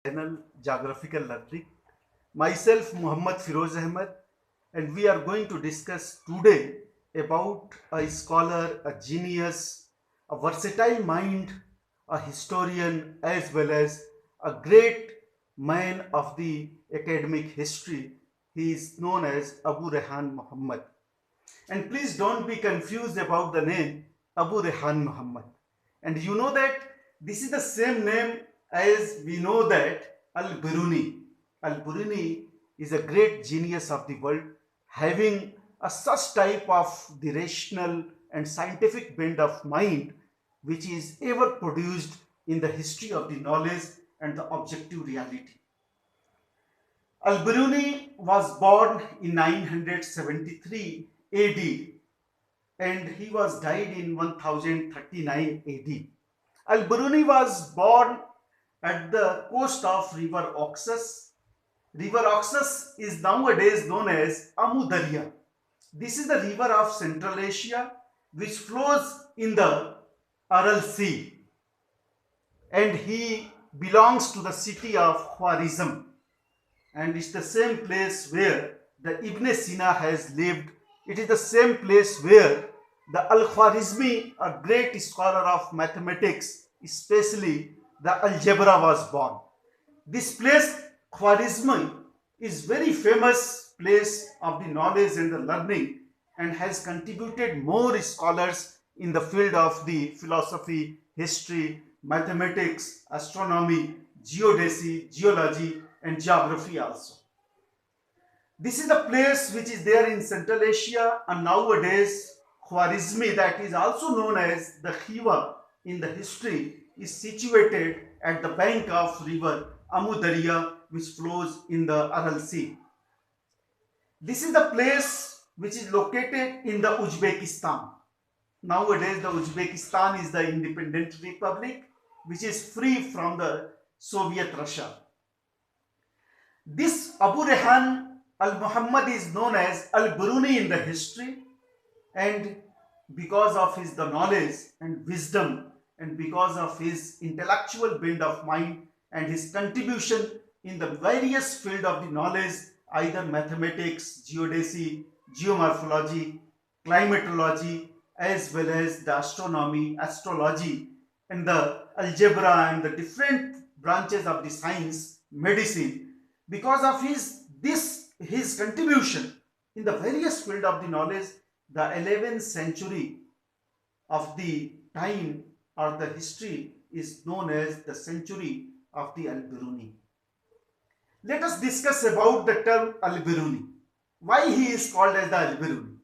Channel Geographical Learning. Myself Muhammad Firoz Ahmed, and we are going to discuss today about a scholar, a genius, a versatile mind, a historian, as well as a great man of the academic history. He is known as Abu Rehan Muhammad. And please don't be confused about the name Abu Rehan Muhammad. And you know that this is the same name as we know that Al-Biruni. Al-Bruni is a great genius of the world, having a such type of the rational and scientific bent of mind which is ever produced in the history of the knowledge and the objective reality. Al-Biruni was born in 973 AD and he was died in 1039 AD. Al-Biruni was born at the coast of River Oxus. River Oxus is nowadays known as Amu Darya. This is the river of Central Asia which flows in the Aral Sea, and he belongs to the city of Khwarizm, and it's the same place where the Ibn Sina has lived. It is the same place where the Al-Khwarizmi, a great scholar of mathematics, especially the algebra, was born. This place, Khwarizmi, is very famous place of the knowledge and the learning, and has contributed more scholars in the field of the philosophy, history, mathematics, astronomy, geodesy, geology, and geography also. This is the place which is there in Central Asia, and nowadays Khwarizmi, that is also known as the Khiva in the history, is situated at the bank of river Amu Darya which flows in the Aral Sea. This is the place which is located in the Uzbekistan. Nowadays the Uzbekistan is the independent republic which is free from the Soviet Russia. This Abu Rehan Al-Muhammad is known as Al-Biruni in the history, and because of his the knowledge and wisdom, and because of his intellectual bent of mind and his contribution in the various field of the knowledge, either mathematics, geodesy, geomorphology, climatology, as well as the astronomy, astrology, and the algebra and the different branches of the science, medicine, because of his contribution in the various field of the knowledge, the 11th century of the time or the history is known as the century of the Al-Biruni. Let us discuss about the term Al-Biruni. Why he is called as the Al-Biruni?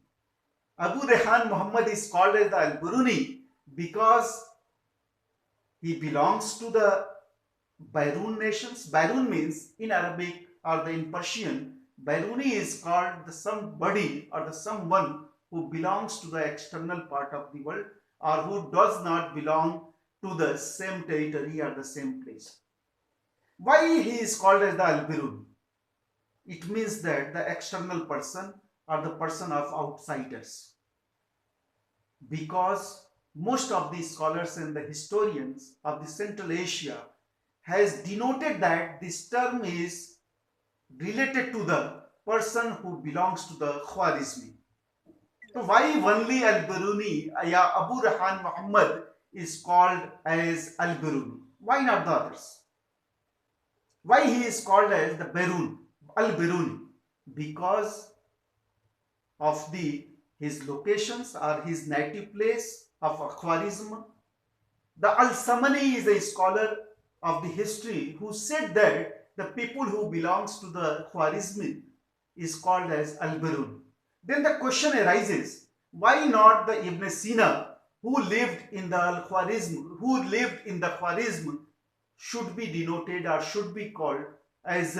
Abu Rehan Muhammad is called as the Al-Biruni because he belongs to the Biruni nations. Biruni means in Arabic or in Persian, Biruni is called the somebody or the someone who belongs to the external part of the world, or who does not belong to the same territory or the same place. Why he is called as the Al-Biruni? It means that the external person or the person of outsiders. Because most of the scholars and the historians of the Central Asia has denoted that this term is related to the person who belongs to the Khwarizmi. So why only Al-Biruni, Abu Rehan Muhammad is called as Al-Biruni? Why not the others? Why he is called as the Al-Biruni? Because of his locations or his native place of Khwarizm. The Al-Samani is a scholar of the history who said that the people who belongs to the Khwarizmi is called as Al-Biruni. Then the question arises, why not the Ibn Sina who lived in the Khwarizm should be denoted or should be called as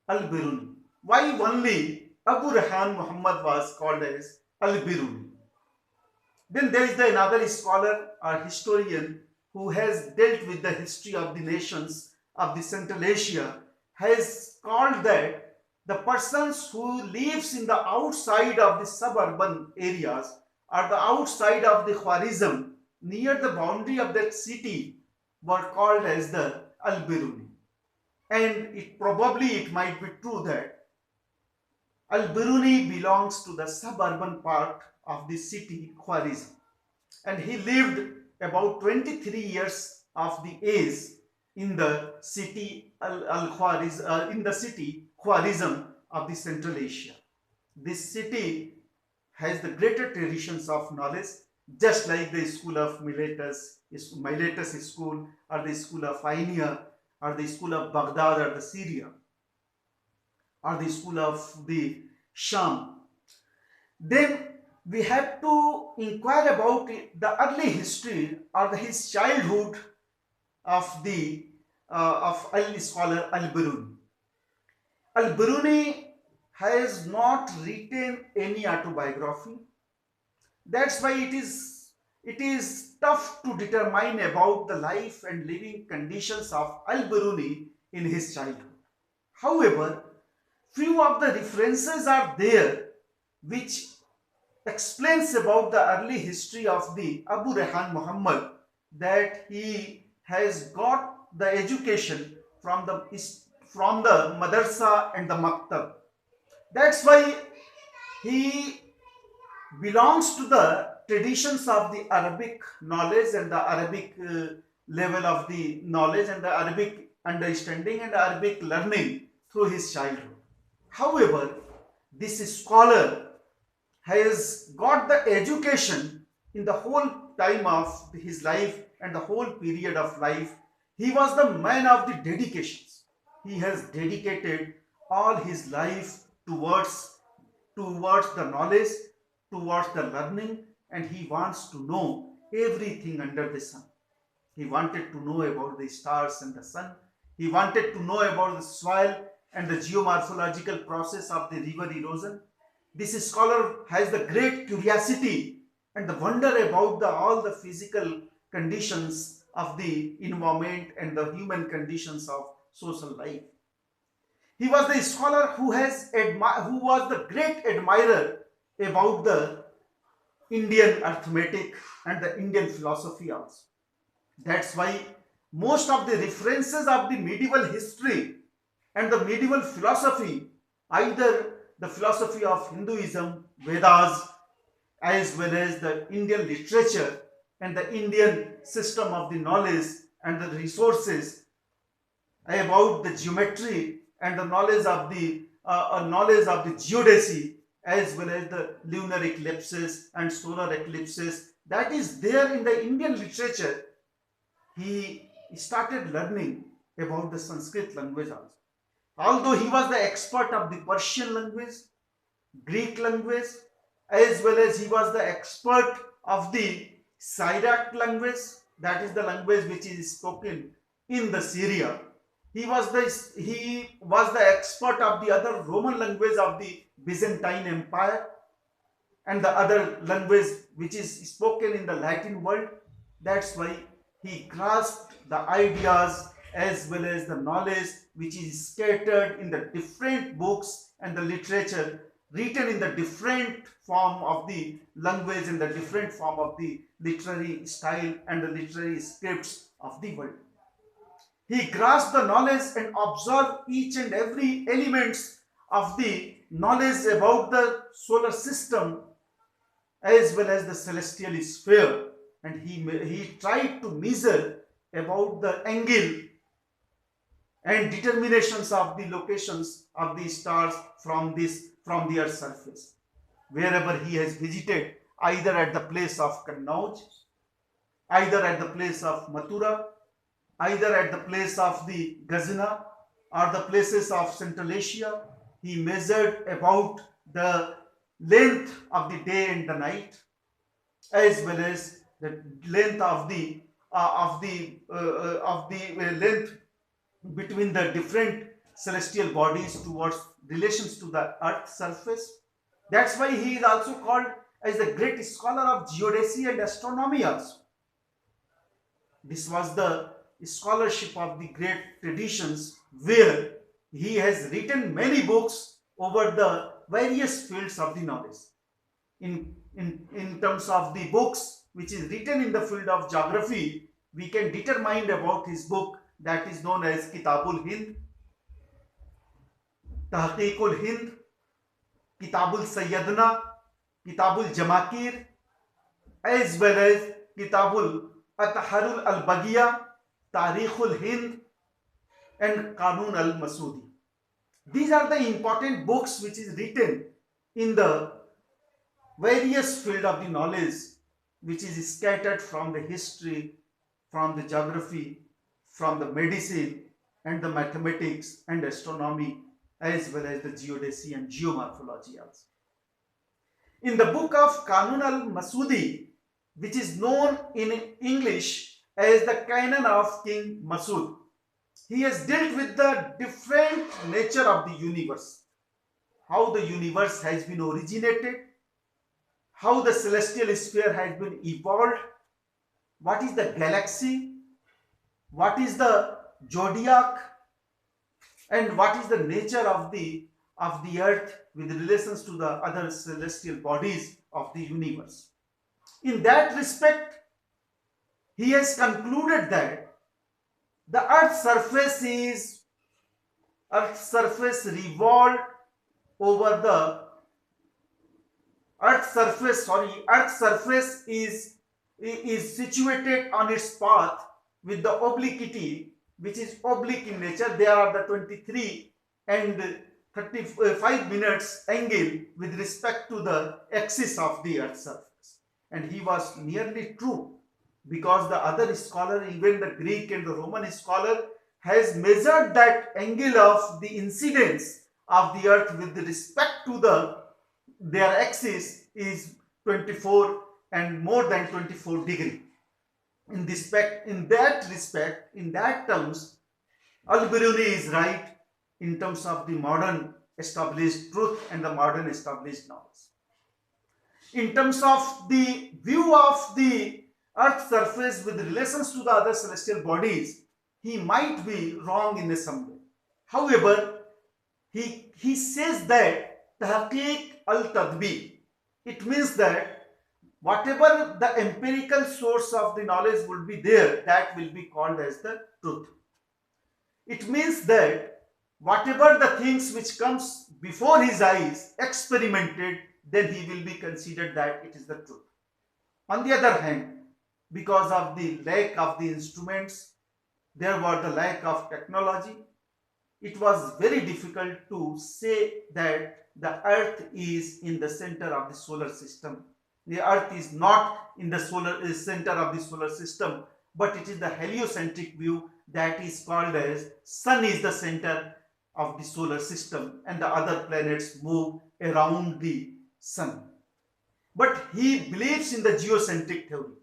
Al-Biruni? Why only Abu Rehan Muhammad was called as Al-Biruni? Then there is another scholar or historian who has dealt with the history of the nations of the Central Asia, has called that the persons who lives in the outside of the suburban areas or the outside of the Khwarizm near the boundary of that city were called as the Al-Biruni. and it might be true that Al-Biruni belongs to the suburban part of the city Khwarizm, and he lived about 23 years of the age in the city Khwarizm of the Central Asia. This city has the greater traditions of knowledge, just like the school of Miletus school, or the school of Aina, or the school of Baghdad, or the Syria, or the school of the Sham. Then we have to inquire about the early history or his childhood of the of scholar Al-Biruni. Al-Biruni has not written any autobiography. That's why it is tough to determine about the life and living conditions of Al-Biruni in his childhood. However, few of the references are there which explains about the early history of the Abu Rehan Muhammad, that he has got the education from the madrasa and the maktab. That's why he belongs to the traditions of the Arabic knowledge and the Arabic level of the knowledge and the Arabic understanding and Arabic learning through his childhood. However, this scholar has got the education in the whole time of his life and the whole period of life. He was the man of the dedications. He has dedicated all his life towards the knowledge, towards the learning, and he wants to know everything under the sun. He wanted to know about the stars and the sun. He wanted to know about the soil and the geomorphological process of the river erosion. This scholar has the great curiosity and the wonder about all the physical conditions of the environment and the human conditions of social life. He was the scholar who was the great admirer about the Indian arithmetic and the Indian philosophy also. That's why most of the references of the medieval history and the medieval philosophy, either the philosophy of Hinduism, Vedas, as well as the Indian literature and the Indian system of the knowledge and the resources about the geometry and the knowledge of the geodesy, as well as the lunar eclipses and solar eclipses, that is there in the Indian literature. He started learning about the Sanskrit language also. Although he was the expert of the Persian language, Greek language, as well as he was the expert of the Syriac language, that is the language which is spoken in the Syria. He was the expert of the other Roman language of the Byzantine Empire and the other language which is spoken in the Latin world. That's why he grasped the ideas as well as the knowledge which is scattered in the different books and the literature written in the different form of the language and the different form of the literary style and the literary scripts of the world. He grasped the knowledge and absorbed each and every elements of the knowledge about the solar system as well as the celestial sphere, and he tried to measure about the angle and determinations of the locations of the stars from the earth's surface. Wherever he has visited, either at the place of Kannauj, either at the place of Mathura, either at the place of the Ghazna or the places of Central Asia, he measured about the length of the day and the night, as well as the length length between the different celestial bodies towards relations to the earth's surface. That's why he is also called as the great scholar of geodesy and astronomy also. This was the scholarship of the great traditions, where he has written many books over the various fields of the knowledge. In terms of the books which is written in the field of geography, we can determine about his book that is known as Kitabul Hind, Tahqiqul Hind, Kitabul Sayyadna, Kitabul Jamakir, as well as Kitabul Ataharul al-Bagiya, Tarikhul Hind, and Qanun al-Masudi. These are the important books which is written in the various field of the knowledge, which is scattered from the history, from the geography, from the medicine, and the mathematics and astronomy, as well as the geodesy and geomorphology also. In the book of Qanun al-Masudi, which is known in English as the Canon of King Masud, he has dealt with the different nature of the universe, how the universe has been originated, how the celestial sphere has been evolved, what is the galaxy, what is the zodiac, and what is the nature of the earth with relations to the other celestial bodies of the universe. In that respect, he has concluded that the earth's surface revolved over the earth's surface is situated on its path with the obliquity, which is oblique in nature. There are the 23 and 35 minutes angle with respect to the axis of the earth's surface. And he was nearly true, because the other scholar, even the Greek and the Roman scholar, has measured that angle of the incidence of the earth with respect to their axis is 24 and more than 24 degree. In that terms, Al-Biruni is right in terms of the modern established truth and the modern established knowledge. In terms of the view of the earth's surface with relations to the other celestial bodies, he might be wrong in some way. However, he says that tahqiq al-tadbi, it means that whatever the empirical source of the knowledge will be there, that will be called as the truth. It means that whatever the things which comes before his eyes experimented, then he will be considered that it is the truth. On the other hand, because of the lack of the instruments, there was the lack of technology, it was very difficult to say that the earth is in the center of the solar system. The earth is not in the center of the solar system, but it is the heliocentric view, that is called as sun is the center of the solar system and the other planets move around the sun. But he believes in the geocentric theory.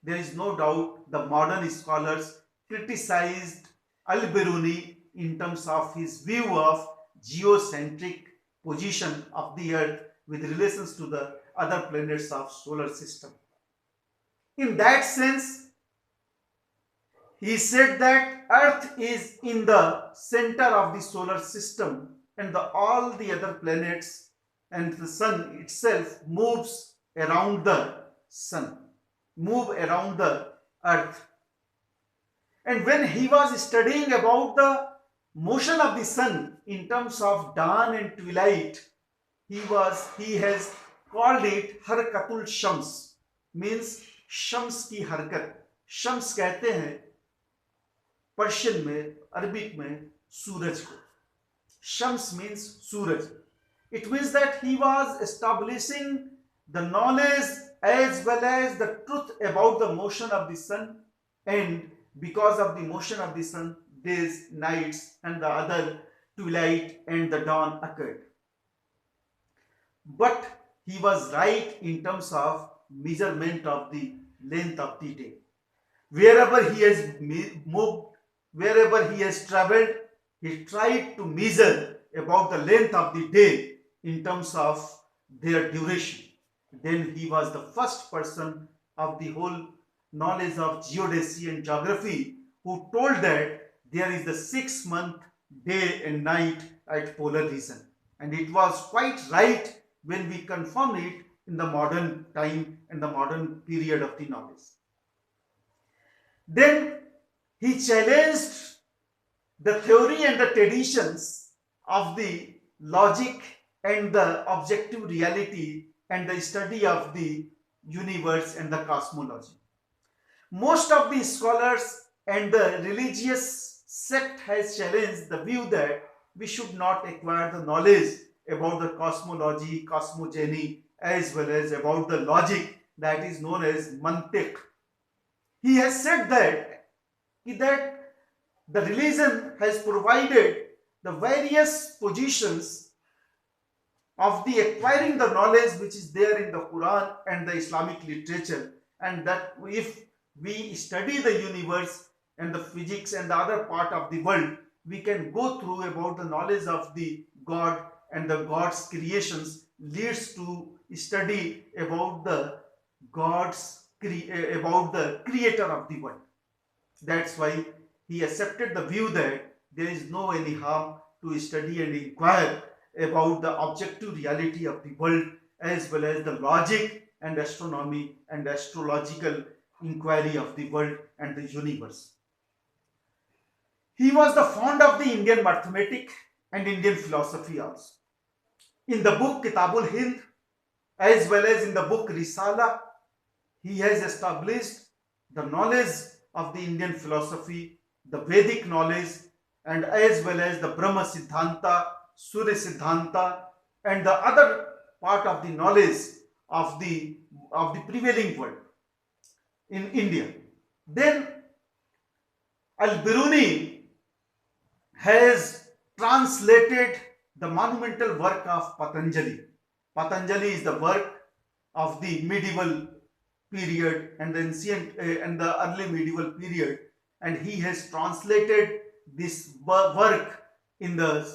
There is no doubt the modern scholars criticized Al-Biruni in terms of his view of geocentric position of the earth with relations to the other planets of solar system. In that sense, he said that earth is in the center of the solar system and all the other planets and the sun itself moves around the sun, move around the earth. And when he was studying about the motion of the sun in terms of dawn and twilight, he has called it harkatul shams, means shams की हरकत. शम्स कहते हैं Persian में, Arabic में सूरज को. Shams means Suraj. It means that he was establishing the knowledge as well as the truth about the motion of the sun, and because of the motion of the sun, days, nights, and the other twilight and the dawn occurred. But he was right in terms of measurement of the length of the day. Wherever he has moved, wherever he has traveled, he tried to measure about the length of the day in terms of their duration. Then he was the first person of the whole knowledge of geodesy and geography who told that there is the 6-month day and night at polar region. And it was quite right when we confirm it in the modern time and the modern period of the knowledge. Then he challenged the theory and the traditions of the logic and the objective reality and the study of the universe and the cosmology. Most of the scholars and the religious sect has challenged the view that we should not acquire the knowledge about the cosmology, cosmogony, as well as about the logic that is known as mantiq. He has said that the religion has provided the various positions of the acquiring the knowledge which is there in the Quran and the Islamic literature, and that if we study the universe and the physics and the other part of the world, we can go through about the knowledge of the God and the God's creations leads to study about the about the creator of the world. That's why he accepted the view that there is no any harm to study and inquire about the objective reality of the world, as well as the logic and astronomy and astrological inquiry of the world and the universe. He was the fond of the Indian mathematics and Indian philosophy also. In the book Kitabul Hind, as well as in the book Risala, he has established the knowledge of the Indian philosophy, the Vedic knowledge, and as well as the Brahma Siddhanta, Surya Siddhanta, and the other part of the knowledge of the prevailing world in India. Then Al-Biruni has translated the monumental work of Patanjali. Patanjali is the work of the medieval period and the ancient and the early medieval period, and he has translated this work in the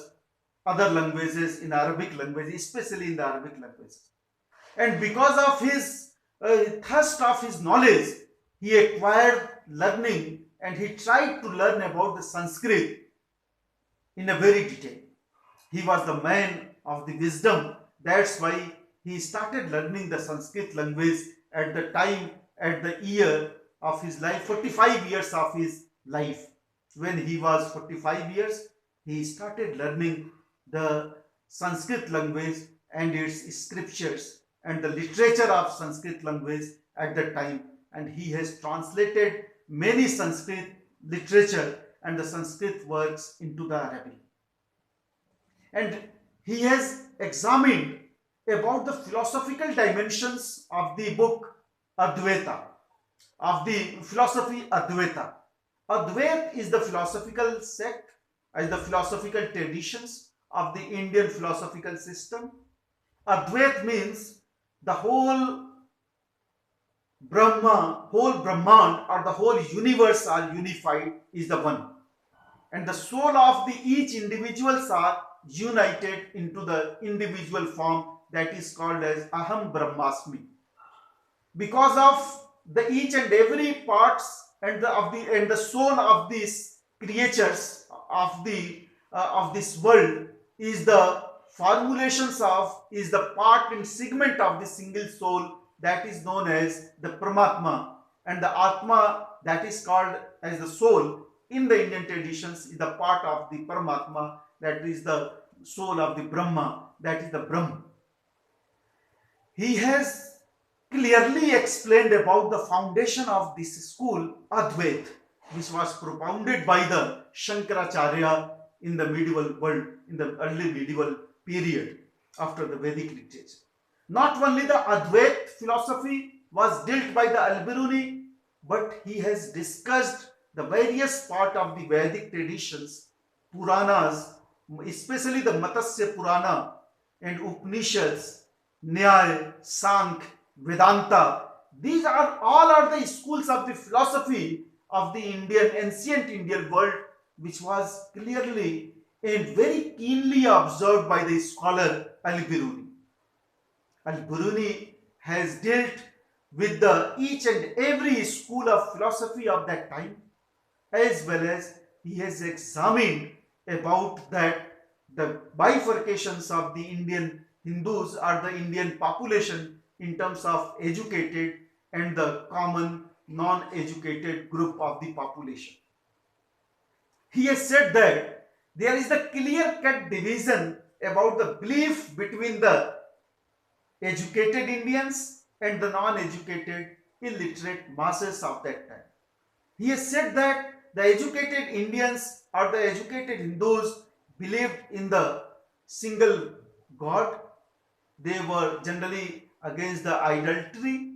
other languages, in Arabic language, especially in the Arabic languages. And because of his thirst of his knowledge, he acquired learning and he tried to learn about the Sanskrit in a very detail. He was the man of the wisdom. That's why he started learning the Sanskrit language at the time, at the year of his life, 45 years of his life. When he was 45 years, he started learning the Sanskrit language and its scriptures and the literature of Sanskrit language at that time. And he has translated many Sanskrit literature and the Sanskrit works into the Arabic. And he has examined about the philosophical dimensions of the book Advaita, of the philosophy Advaita. Advaita is the philosophical sect, as the philosophical traditions of the Indian philosophical system. Advaita means the whole Brahma, whole Brahman or the whole universe are unified is the one. And the soul of the each individuals are united into the individual form that is called as Aham Brahmasmi. Because of the each and every parts and the soul of these creatures of this world is the formulations of, is the part and segment of the single soul that is known as the Paramatma, and the Atma that is called as the soul in the Indian traditions is the part of the Paramatma, that is the soul of the Brahma, that is the Brahma. He has clearly explained about the foundation of this school Advaita, which was propounded by the Shankaracharya in the medieval world, in the early medieval period after the Vedic literature. Not only the Advaita philosophy was dealt by the Al-Biruni, but he has discussed the various part of the Vedic traditions, Puranas, especially the Matsya Purana and Upanishads, Nyaya, Sankhya, Vedanta. These are all the schools of the philosophy of the ancient Indian world, which was clearly and very keenly observed by the scholar Al-Biruni. Al-Biruni has dealt with each and every school of philosophy of that time, as well as he has examined about the bifurcations of the Indian Hindus or the Indian population in terms of educated and the common non-educated group of the population. He has said that There is the clear-cut division about the belief between the educated Indians and the non-educated illiterate masses of that time. He has said that the educated Indians or the educated Hindus believed in the single God. They were generally against the idolatry,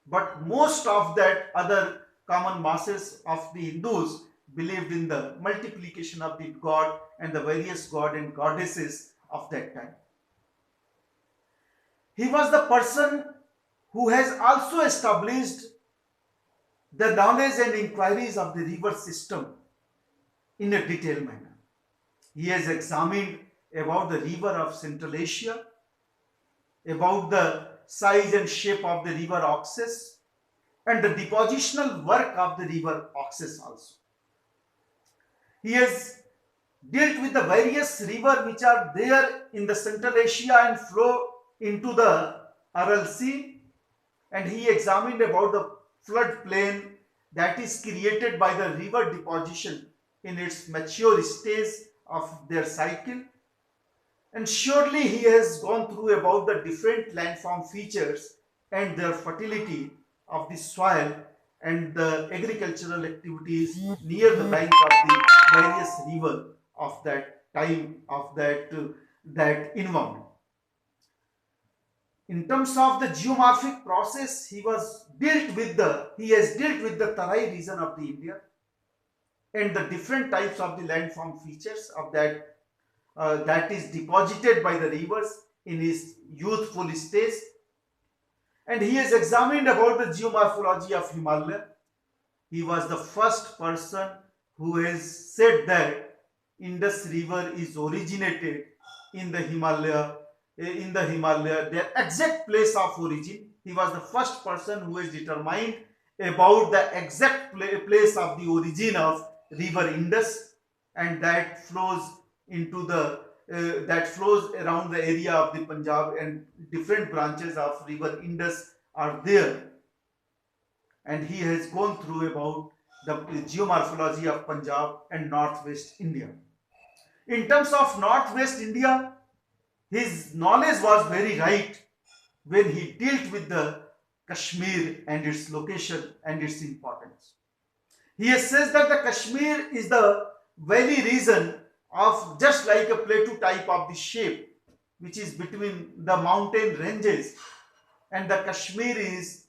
but most of that other common masses of the Hindus believed in the multiplication of the God and the various god and goddesses of that time. He was the person who has also established the knowledge and inquiries of the river system in a detailed manner. He has examined about the river of Central Asia, about the size and shape of the river Oxus, and the depositional work of the river Oxus also. He has dealt with the various rivers which are there in the Central Asia and flow into the Aral Sea, and he examined about the flood plain that is created by the river deposition in its mature stage of their cycle. And surely he has gone through about the different landform features and their fertility of the soil and the agricultural activities near the bank of the various river of that time of that environment. In terms of the geomorphic process, he has dealt with the Tarai region of the India and the different types of the landform features of that is deposited by the rivers in his youthful stage. And he has examined about the geomorphology of Himalaya. He was the first person who has said that Indus River is originated in the Himalaya, their exact place of origin. He was the first person who has determined about the exact place of the origin of river Indus, and that flows into that flows around the area of the Punjab, and different branches of river Indus are there. And he has gone through about the geomorphology of Punjab and northwest India. In terms of northwest India, his knowledge was very right when he dealt with the Kashmir and its location and its importance. He says that the Kashmir is the valley region of just like a plateau type of the shape, which is between the mountain ranges, and the Kashmir is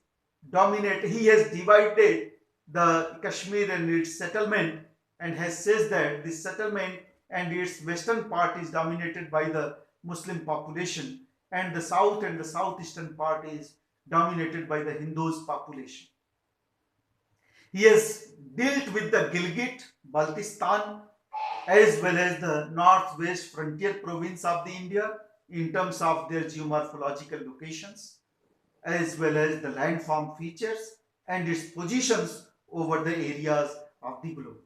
dominate. He has divided the Kashmir and its settlement and has says that this settlement and its western part is dominated by the Muslim population, and the south and the southeastern part is dominated by the Hindus population. He has dealt with the Gilgit, Baltistan, as well as the northwest frontier province of the India in terms of their geomorphological locations, as well as the landform features and its positions over the areas of the globe.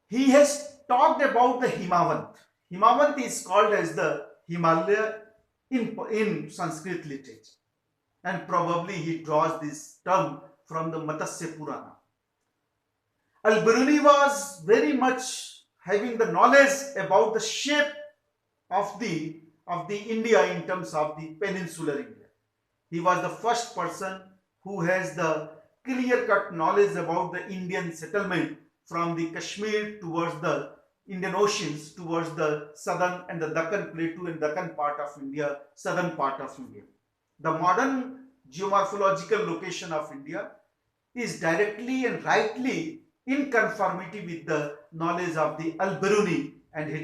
He has talked about the Himavant. Himavant is called as the Himalaya in Sanskrit literature, and probably he draws this term from the Matsya Purana. Al-Biruni was very much having the knowledge about the shape of the India in terms of the peninsular India. He was the first person who has the clear-cut knowledge about the Indian settlement from the Kashmir towards the Indian Oceans, towards the southern and the Deccan Plateau and Deccan part of India, southern part of India. The modern geomorphological location of India is directly and rightly in conformity with the knowledge of the Al-Biruni and his